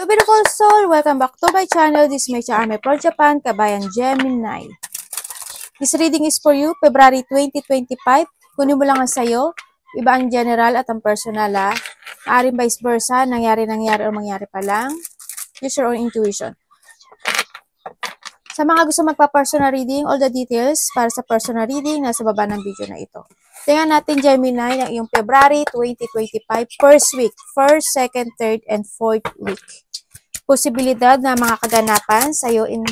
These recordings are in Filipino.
Hello beautiful soul! Welcome back to my channel. This is my Charme for Japan, Kabayan Gemini. This reading is for you, February 2025. Kunin mo lang ang sayo. Iba ang general at ang personal ha. Maaring vice versa, nangyari o mangyari pa lang. Use your own intuition. Sa mga gusto magpa-personal reading, all the details para sa personal reading nasa baba ng video na ito. Tingnan natin Gemini ng iyong February 2025 first week, first, second, third, and fourth week. Posibilidad na mga kaganapan sa iyo in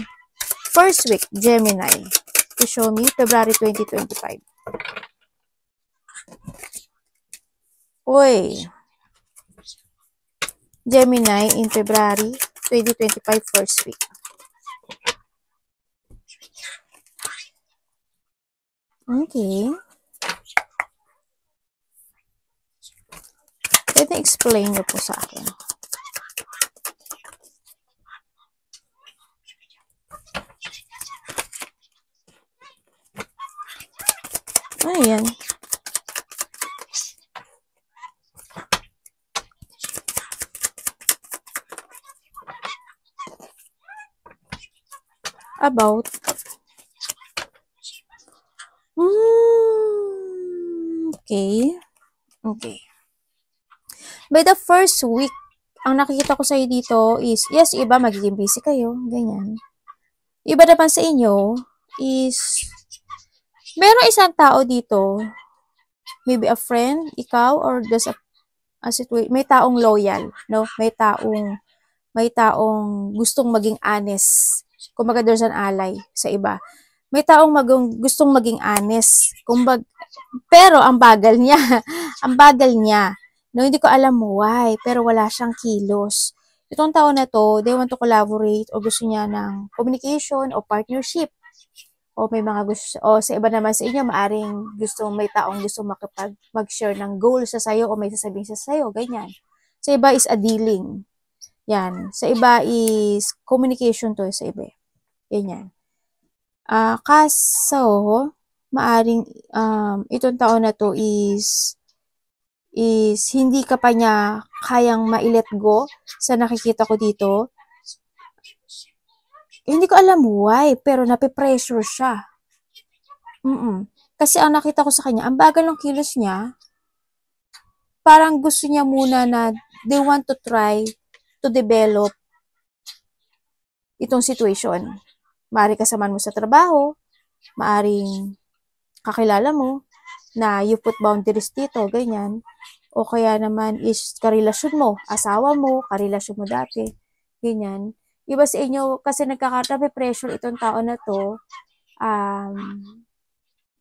first week, Gemini. To show me, February 2025. Uy. Gemini in February 2025 first week. Okay. Pwede explain niyo po sa akin. Ayan. About. Okay. Okay. By the first week, ang nakikita ko sa iyo dito is, yes, iba magiging busy kayo, ganyan. Iba naman sa inyo is, meron isang tao dito, maybe a friend, ikaw, or just may taong loyal, no? May taong gustong maging honest. Kumbaga there's an ally sa iba. May taong gustong maging honest. Pero ang bagal niya. Ang bagal niya. No, hindi ko alam why, pero wala siyang kilos. Itong tao na to, they want to collaborate o gusto niya ng communication o partnership. O may mga gusto, o sa iba naman sa inyo, may taong gusto mag-share ng goal sa sayo o may sasabihin sa sayo, ganyan. Sa iba is a dealing. Yan. Sa iba is communication to sa iba. Ganyan. Kaso, maaring itong tao na to is hindi ka pa niya kayang ma-let go sa nakikita ko dito. Hindi ko alam why, pero nape-pressure siya. Kasi ang nakita ko sa kanya, ang bagal ng kilos niya, parang gusto niya muna na they want to try to develop itong situation. Maari kasamaan mo sa trabaho, maaring kakilala mo, na you put boundaries dito, ganyan. O kaya naman is karelasyon mo, asawa mo, karelasyon mo dati, ganyan. Iba sa inyo, kasi pressure itong tao na to,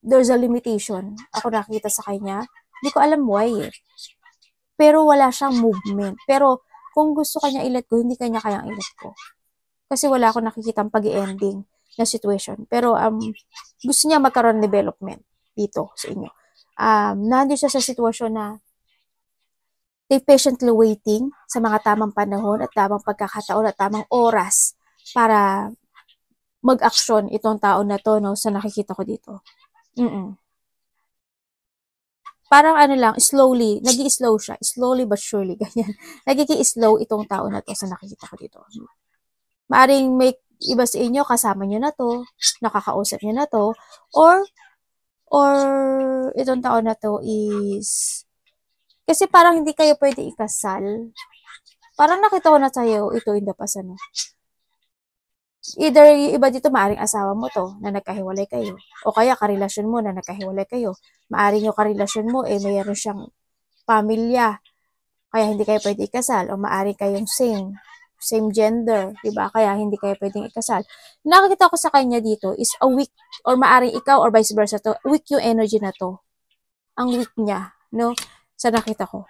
there's a limitation. Ako nakita sa kanya, hindi ko alam why eh. Pero wala siyang movement. Pero kung gusto kanya i-let go, hindi kanya kayang i-let go. Kasi wala akong nakikitang pag-ending na situation. Pero gusto niya magkaroon ng development dito sa inyo. Nandun siya sa sitwasyon na they patiently waiting sa mga tamang panahon at tamang pagkakataon at tamang oras para mag-aksyon itong tao na to, no, sa nakikita ko dito. Parang ano lang, slowly, nag-i-slow siya. Slowly but surely, ganyan. Nag-i-slow itong tao na to sa nakikita ko dito. Maaring may iba sa inyo, kasama nyo na to, nakakausap nyo na to, or itong tao na to is, kasi parang hindi kayo pwede ikasal. Parang nakita ko na sa'yo, ito in the past, ano. Either yung iba dito, maaring asawa mo to, na nagkahiwalay kayo. O kaya karelasyon mo na nagkahiwalay kayo. Maaring yung karelasyon mo, mayroon siyang pamilya. Kaya hindi kayo pwede ikasal. O maaring kayong same gender, diba? Kaya hindi kayo pwedeng ikasal. Nakikita ko sa kanya dito is a weak, or maaring ikaw or vice versa to, weak yung energy na to. Ang weak niya, no? Sa nakita ko.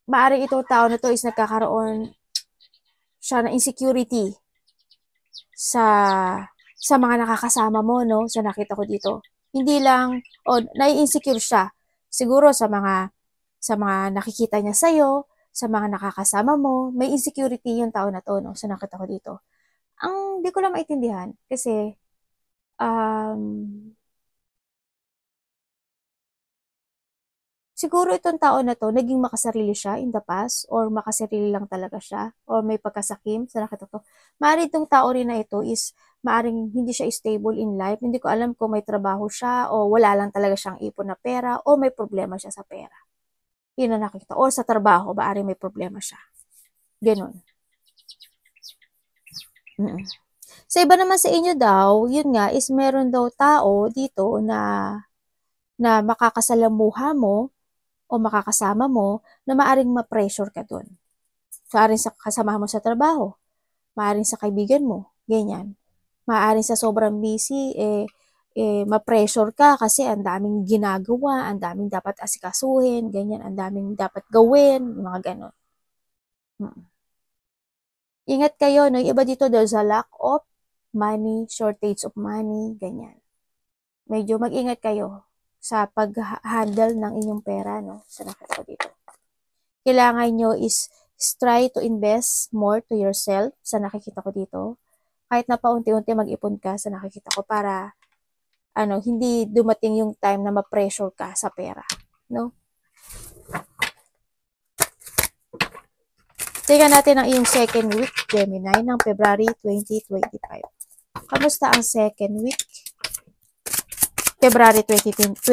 Maaring itong tao na to is nagkakaroon siya na insecurity sa mga nakakasama mo, no? Sa nakita ko dito. Hindi lang, nai-insecure siya. Siguro sa mga nakikita niya sa'yo, sa mga nakakasama mo, may insecurity yung tao na to, no? Sa nakita ko dito. Ang di ko lang maintindihan kasi siguro itong tao na to, naging makasarili siya in the past, or makasarili lang talaga siya, or may pagkasakim sa nakita to. Maaaring itong tao rin na ito is, maaring hindi siya stable in life. Hindi ko alam kung may trabaho siya, o wala lang talaga siyang ipon na pera, o may problema siya sa pera. Yun ang nakita. Or sa trabaho, maaring may problema siya. Ganun. Sa iba naman sa inyo daw, yun nga, is meron daw tao dito na makakasalamuha mo, o makakasama mo na maaring ma-pressure ka dun. Maaring sa kasamahan mo sa trabaho, maaring sa kaibigan mo, ganyan. Maaring sa sobrang busy, ma-pressure ka kasi ang daming ginagawa, ang daming dapat asikasuhin, ganyan, ang daming dapat gawin, mga ganon. Ingat kayo, no? Yung iba dito, there's a lack of money, shortage of money, ganyan. Medyo mag-ingat kayo sa pag-handle ng inyong pera, no? Sa nakita ko dito. Kailangan nyo is try to invest more to yourself sa nakikita ko dito. Kahit na paunti-unti mag-ipon ka sa nakikita ko para hindi dumating yung time na ma-pressure ka sa pera, no? Tingnan natin ang iyong second week, Gemini, ng February 2025. Kamusta ang second week? February 2025,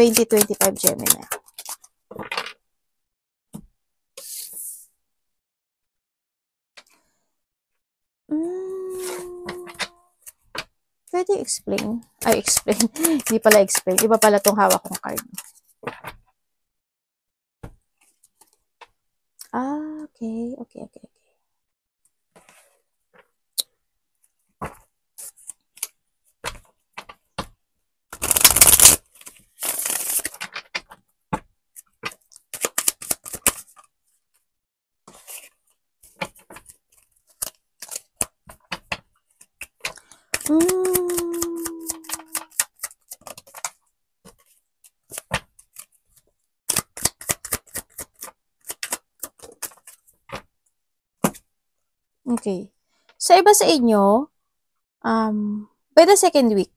Gemini. Pwede explain? Ay, explain. Hindi pala explain. Iba pala tong hawak kong card. Okay. Okay. Sa iba sa inyo, by the second week,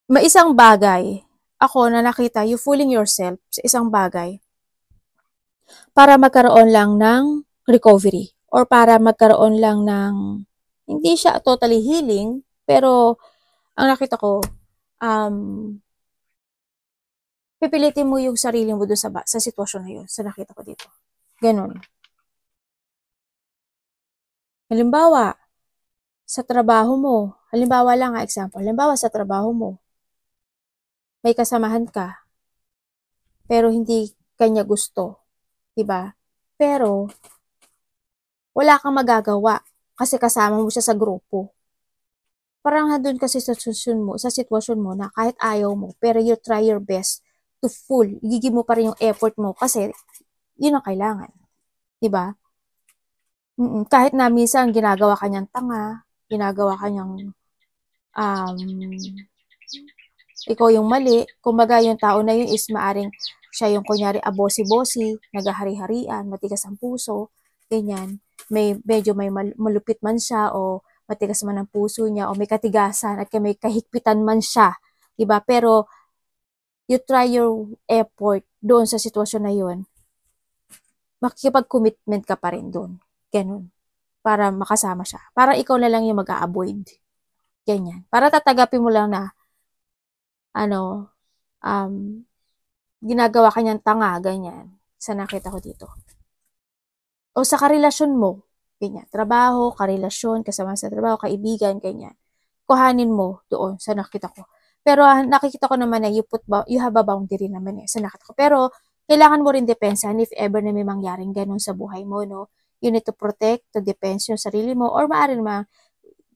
may isang bagay ako na nakita, you fooling yourself sa isang bagay para magkaroon lang ng recovery, or para magkaroon lang ng, hindi siya totally healing, pero ang nakita ko, pipilitin mo yung sarili mo doon sa sitwasyon na yun, sa nakita ko dito. Ganun. Halimbawa, sa trabaho mo, halimbawa lang example, halimbawa sa trabaho mo, may kasamahan ka, pero hindi kanya gusto, diba? Pero, wala kang magagawa kasi kasama mo siya sa grupo. Parang doon kasi sa sitwasyon mo na kahit ayaw mo, pero you try your best to full, igigib mo pa rin yung effort mo kasi yun ang kailangan. Diba? Kahit na minsan ginagawa kanyang tanga, ginagawa kanyang ikaw yung mali, kumbaga yung tao na yun is maaring siya yung kunyari abosi-bosi, nagahari-harian, matigas ang puso, ganyan. Medyo may malupit man siya o matigas man ang puso niya o may katigasan at may kahigpitan man siya, diba? Pero you try your effort doon sa sitwasyon na yun, makikipag-commitment ka pa rin doon. Ganun. Para makasama siya. Para ikaw na lang yung mag-a-avoid. Ganyan. Para tatagapin mo lang na ginagawa kanyang tanga, ganyan. Sa nakita ko dito. O sa karelasyon mo, ganyan. Trabaho, karelasyon, kasama sa trabaho, kaibigan, ganyan. Kuhanin mo doon sa nakita ko. Pero nakikita ko naman na you have a boundary naman sa nakita ko. Pero kailangan mo rin depensahan if ever na may mangyaring ganun sa buhay mo, no? You need to protect, to defense yung sarili mo, or maaari naman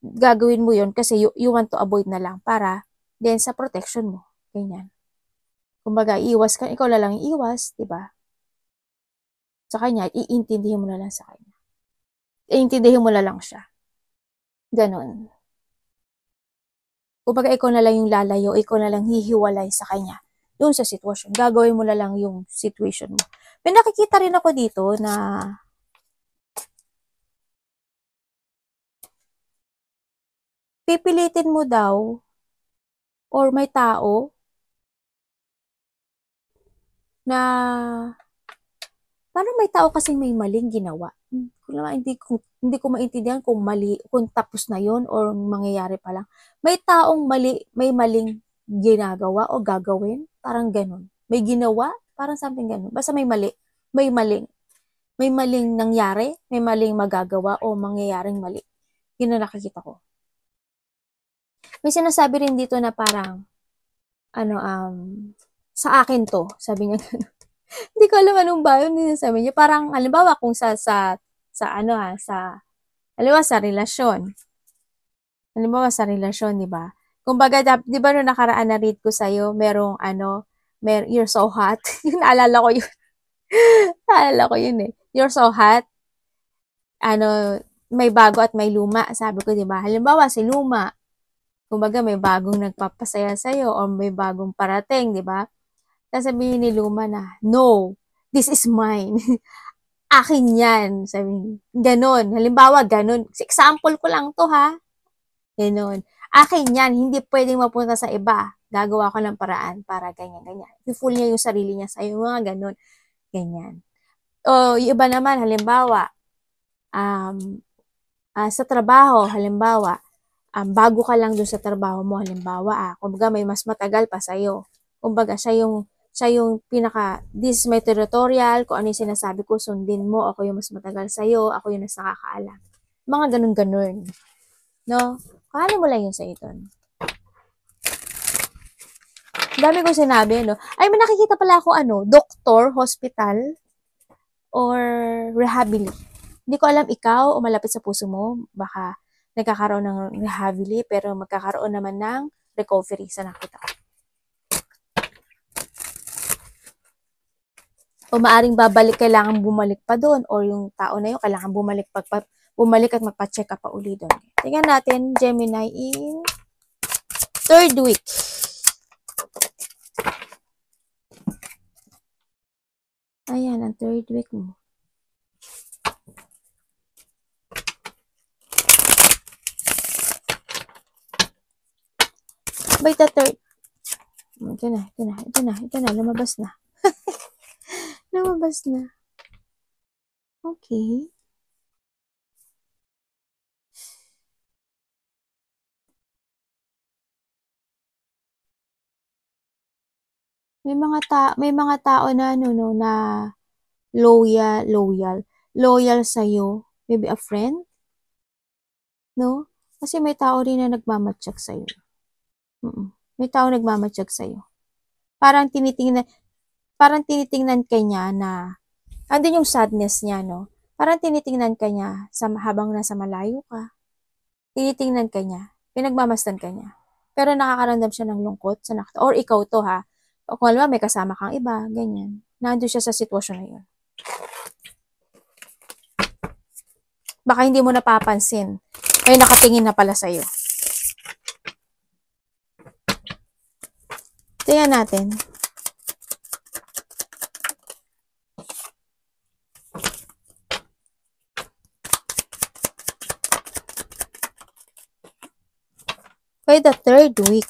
gagawin mo yun kasi you want to avoid na lang para then sa protection mo. Ganyan. Kumbaga, iwas ka, ikaw na lang iwas, diba? Sa kanya, iintindihin mo na lang sa kanya. Iintindihin mo na lang siya. Ganon. Kumbaga, ikaw na lang yung lalayo, ikaw na lang hihiwalay sa kanya. Doon sa sitwasyon. Gagawin mo na lang yung situation mo. May nakikita rin ako dito na pipilitin mo daw or may tao na parang may tao kasing may maling ginawa. Hindi ko maintindihan kung mali, kung tapos na yon or mangyayari pa lang. May taong may maling ginagawa o gagawin, parang ganun. May ginawa, parang something ganun. Basta may mali, may maling. May maling nangyari, may maling magagawa o mangyayaring mali. Yun ang nakikita ko. May sinasabi rin dito na parang, sa akin to, sabi niya gano'n. Hindi ko alam anong bayo sabi niya. Parang, halimbawa, kung halimbawa, sa relasyon. Halimbawa, sa relasyon, di ba? Kumbaga, di ba nung nakaraan na read ko sa'yo, you're so hot. Naalala ko yun. Naalala ko yun eh. You're so hot. May bago at may luma. Sabi ko, di ba? Halimbawa, si luma. Kumbaga, may bagong nagpapasaya sa'yo or may bagong parating, di ba? Sasabihin ni luma na, no, this is mine. Akin yan. Sabi, ganon. Halimbawa, ganon. Example ko lang to ha. Ganon. Akin yan. Hindi pwedeng mapunta sa iba. Gagawa ko ng paraan para ganyan-ganyan. I-full niya yung sarili niya sa'yo. Mga ganon. Ganyan. O, yung iba naman, halimbawa, sa trabaho, halimbawa, bago ka lang doon sa trabaho mo, halimbawa, kumbaga may mas matagal pa sa'yo. Kumbaga, siya yung this is my territorial, kung ano yung sinasabi ko, sundin mo, ako yung mas matagal sa'yo, ako yung mas nakakaalam. Mga ganun-ganun. No? Paano mo lang yun sa ito? Dami ko sinabi, no? Ay, may nakikita pala ako, doktor, hospital, or rehabili. Hindi ko alam ikaw o malapit sa puso mo, baka nagkakaroon ng rehabili, pero magkakaroon naman ng recovery sa nakita ko. O maaring kailangan bumalik pa doon, or yung tao na yun, kailangan bumalik at magpa-check up pa uli doon. Tingnan natin, Gemini in 3rd week. Ayan, ang 3rd week mo. By the 3rd. Ito na, lumabas na. Lumabas na. Okay. May mga tao na na loyal sa iyo, maybe a friend, no? Kasi may tao rin na nagmamatiyag sa iyo. May tao nagmamatiyag sa iyo. Parang tinitingnan ka niya na andun yung sadness niya, no? Parang tinitingnan ka niya habang nasa malayo ka. Tinitingnan ka niya, pinagmamasdan ka niya. Pero nakakaramdam siya ng lungkot or ikaw to ha. O kung alam may kasama kang iba, ganyan. Nandun siya sa sitwasyon na yun. Baka hindi mo napapansin. May nakatingin na pala sa'yo. Tingnan natin. By the 3rd week.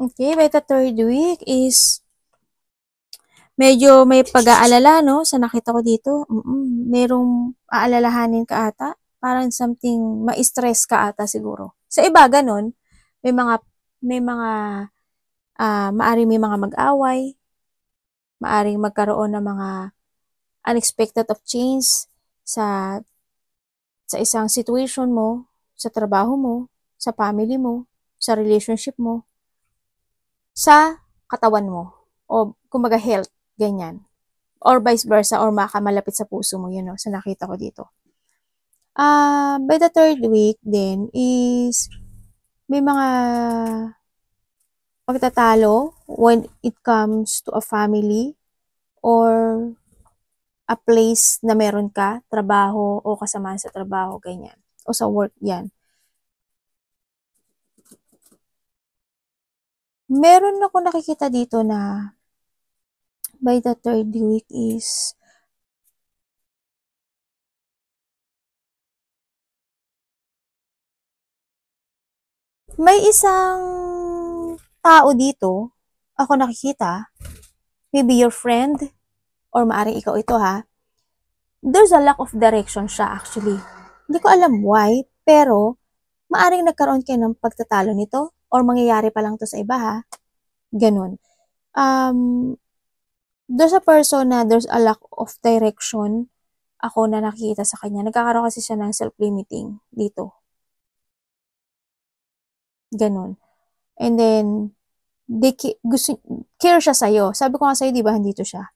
Okay, by the 3rd week is medyo may pag-aalala, no? Sa nakita ko dito. Merong aalalahanin ka ata. Parang something, ma-stress ka ata siguro. Sa iba, ganun. Maaring may mga mag-away. Maaring magkaroon ng mga unexpected of change sa isang situation mo, sa trabaho mo, sa family mo, sa relationship mo, sa katawan mo, o kumbaga health, ganyan. Or vice versa, or makamalapit sa puso mo, yun, no? So, nakita ko dito. By the 3rd week din is may mga pagtatalo when it comes to a family or a place na meron ka, trabaho o kasamahan sa trabaho, ganyan. O sa work, yan. Meron ako nakikita dito na by the 3rd week is May isang tao dito, ako nakikita, maybe your friend, or maaring ikaw ito ha, there's a lack of direction siya actually. Hindi ko alam why, pero maaring nagkaroon kayo ng pagtatalo nito, or mangyayari pa lang to sa iba ha. Ganun. There's a person na there's a lack of direction ako na nakikita sa kanya. Nagkakaroon kasi siya ng self-limiting dito. Ganun. And then, care siya sa'yo. Sabi ko nga sa'yo, di ba, andito siya.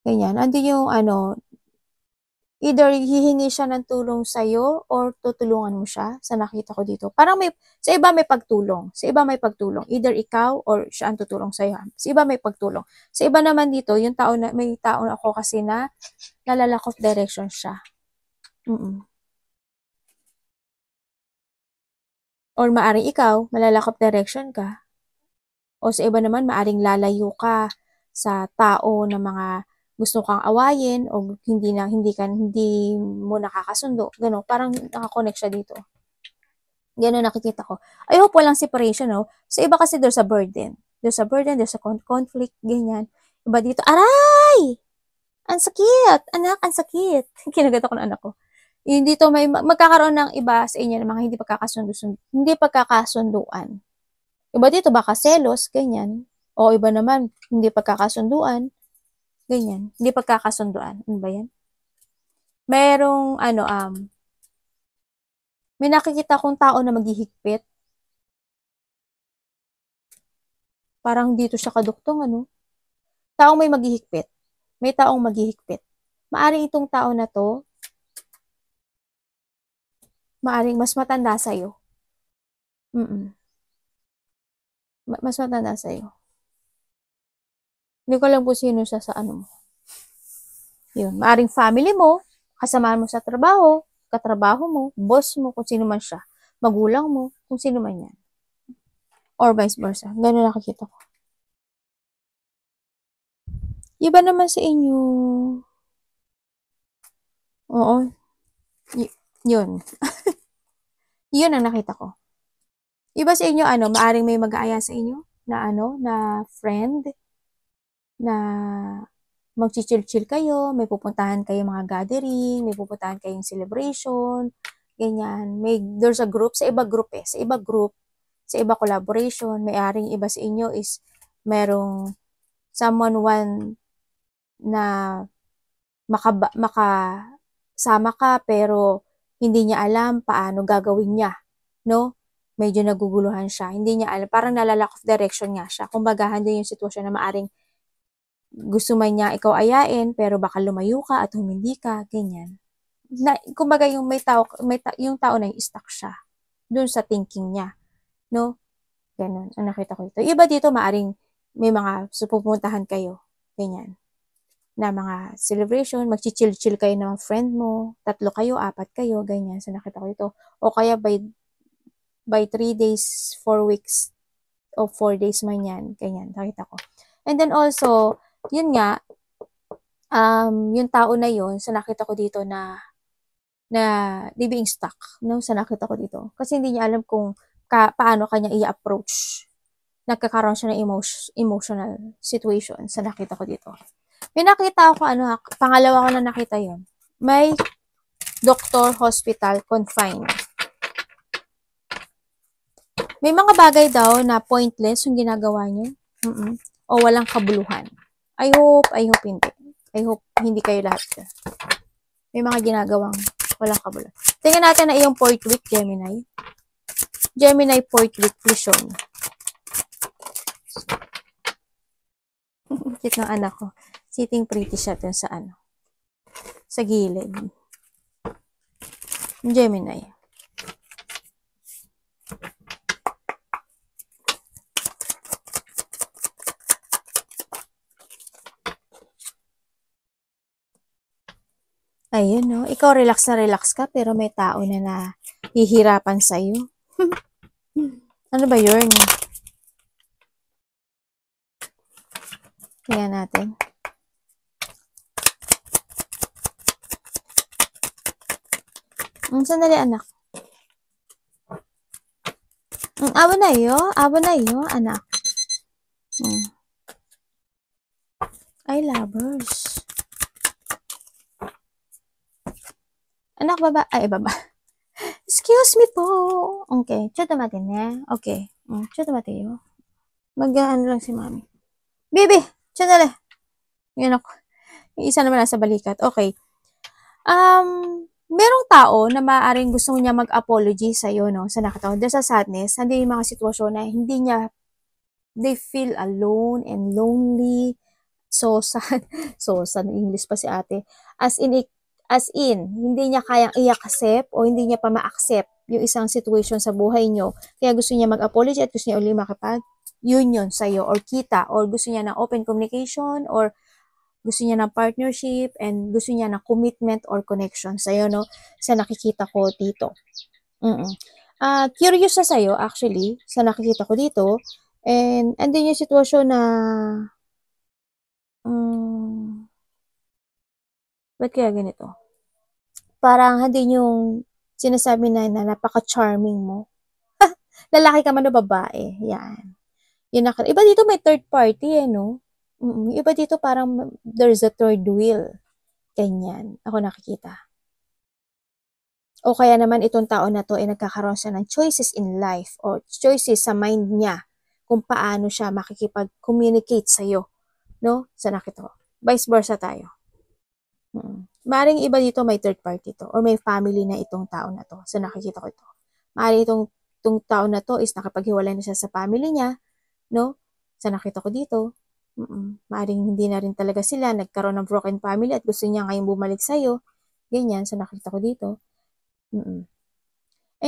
Ganyan. Ando yung, either hihingi siya ng tulong sa'yo or tutulungan mo siya sa nakita ko dito. Parang sa iba may pagtulong. Sa iba may pagtulong. Either ikaw or siya ang tutulong sa'yo. Sa iba may pagtulong. Sa iba naman dito, yung may tao ako kasi na lack of direction siya. Or maaring ikaw, malalack of direction ka. O sa iba naman, maaring lalayo ka sa tao na mga gusto kang awayin o hindi mo nakakasundo. Ganun, parang nakakonect siya dito. Ganun nakikita ko. I hope walang separation, no? Sa iba kasi there's a burden. There's a burden, there's a conflict, ganyan. Iba dito, aray! Ang sakit! Anak, ang sakit! Kinagat ako ng anak ko. Yung dito may magkakaroon ng iba sa inyo ng mga hindi pagkakasunduan. Iba dito baka selos, ganyan. O iba naman, hindi pagkakasunduan. Ganyan. Hindi pagkakasunduan. Ano ba yan? Merong, may nakikita kong tao na maghihigpit. Parang dito siya kaduktong, Taong may maghihigpit. May taong maghihigpit. Maaring itong tao na to, maaring mas matanda sa'yo. Mas matanda sa'yo. Hindi ko alam kung sino siya sa mo. Yun. Maaring family mo, kasamahan mo sa trabaho, katrabaho mo, boss mo, kung sino man siya. Magulang mo, kung sino man yan. Or vice versa. Ganun nakikita ko. Iba naman sa inyo. Oo. Yun. Yun ang nakita ko. Iba sa inyo, maaring may mag-aaya sa inyo na na friend, na mag-chill kayo, may pupuntahan kayo mga gathering, may pupuntahan kayong celebration, ganyan. There's a group, sa iba group sa iba collaboration, may aring iba sa inyo is merong someone na makasama ka pero hindi niya alam paano gagawin niya, no? Medyo naguguluhan siya. Hindi niya alam, parang nalalack of direction nga siya. Kumbaga, hindi yung sitwasyon na maaring gusto man niya ikaw ayain, pero baka lumayo ka at humindi ka, ganyan. Kumbaga, yung yung tao na yung stuck siya dun sa thinking niya, no? Ganun, ang nakita ko ito. Iba dito, maaring may mga pupuntahan kayo, ganyan, na mga celebration, magchichill kayo ng friend mo, 3 kayo, 4 kayo, ganyan, so nakita ko ito. O kaya by 3 days, 4 weeks, o 4 days man yan, ganyan, nakita ko. And then also, yun nga, yung tao na yun, so nakita ko dito na being stuck, no? So nakita ko dito. Kasi hindi niya alam kung paano kanya i-approach. Nagkakaroon siya ng emotional situation. So nakita ko dito. May nakita ako, pangalawa ko na nakita yun. May doctor, hospital, confined. May mga bagay daw na pointless yung ginagawa niyo. O walang kabuluhan. I hope hindi. I hope hindi kayo lahat. May mga ginagawang walang kabuluhan. Tingnan natin na iyong 4th week, Gemini. Gemini 4th week vision. Cute ng anak ko. Sitting pretty siya dun sa sa gilid. Gemini. Ayun, no? Ikaw relax ka, pero may tao na hihirapan sa'yo. Ano ba yun? Tingnan natin. Sandali, anak. Abo na iyo, anak. Ay, lovers. Anak, baba. Ay, baba. Excuse me po. Okay, chuta mati na. Okay. Chuta mati yo. Mag-ano lang si mami. Bibi, chuta na. Yan ako. Yung isa naman nasa balikat. Okay. Merong tao na maaaring gusto niya mag-apology sa'yo, no? Sa nakataon. There's a sadness. Hindi yung mga sitwasyon na hindi niya, they feel alone and lonely. So sad. So sad. English pa si ate. As in, hindi niya kayang i-accept o hindi niya pa ma-accept yung isang situation sa buhay niyo. Kaya gusto niya mag-apology at gusto niya uli makipag-union sa'yo or kita or gusto niya ng open communication or gusto niya ng partnership and gusto niya ng commitment or connection sa'yo, no? Sa nakikita ko dito. Curious siya sa'yo, actually, sa nakikita ko dito. And then yung sitwasyon na ba't kaya ganito? Parang hindi yung sinasabi na napaka-charming mo. Lalaki ka man o babae. Yan. Iba dito may third party no? Iba dito parang there's a third wheel. Ganyan. Ako nakikita. O kaya naman itong tao na to ay nagkakaroon siya ng choices in life or choices sa mind niya kung paano siya makikipag-communicate sa'yo. No? Sa nakita ko. Vice versa tayo. Maring iba dito may third party to or may family na itong tao na to. So nakikita ko ito. Maring itong tao na to is nakapaghiwalay na siya sa family niya, no? Sa nakita ko dito. Maring hindi na rin talaga sila nagkaroon ng broken family at gusto niya ngayon bumalik sa iyo. Ganyan, so nakita ko dito. And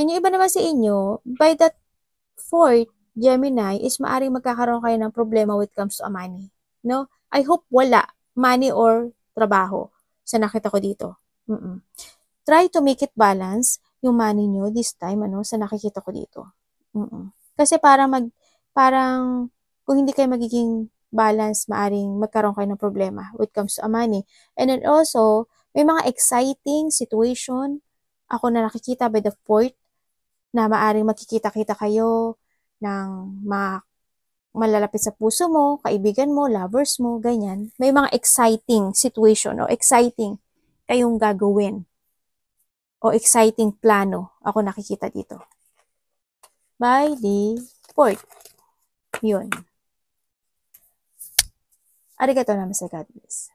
yung iba naman sa inyo, by that fourth Gemini is maaring magkakaroon kayo ng problema when it comes to money, no? I hope wala money or trabaho. Sa nakita ko dito. Try to make it balance yung money nyo this time, sa nakikita ko dito. Kasi parang kung hindi kayo magiging balance, maaring magkaroon kayo ng problema when it comes to money. And then also, may mga exciting situation ako na nakikita by the fourth na maaring makikita-kita kayo ng malalapit sa puso mo, kaibigan mo, lovers mo, ganyan. May mga exciting situation o exciting kayong gagawin o exciting plano ako nakikita dito. By the fourth. Yun. Arigatou namaste, God bless.